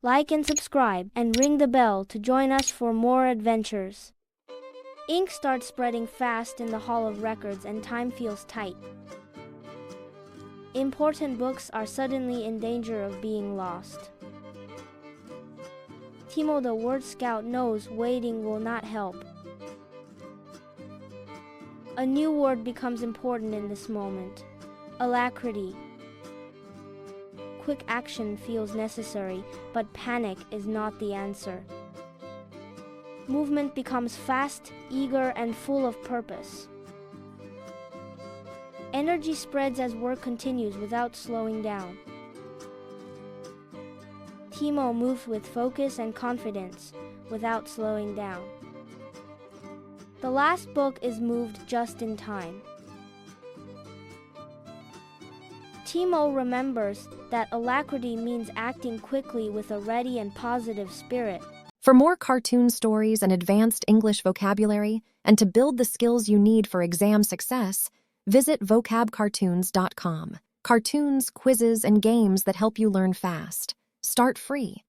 Like and subscribe, and ring the bell to join us for more adventures. Ink starts spreading fast in the Hall of Records and time feels tight. Important books are suddenly in danger of being lost. Timo the word scout knows waiting will not help. A new word becomes important in this moment. Alacrity. Quick action feels necessary, but panic is not the answer. Movement becomes fast, eager, and full of purpose. Energy spreads as work continues without slowing down. Timo moves with focus and confidence, without slowing down. The last book is moved just in time. Timo remembers that alacrity means acting quickly with a ready and positive spirit. For more cartoon stories and advanced English vocabulary, and to build the skills you need for exam success, visit vocabcartoons.com. Cartoons, quizzes, and games that help you learn fast. Start free.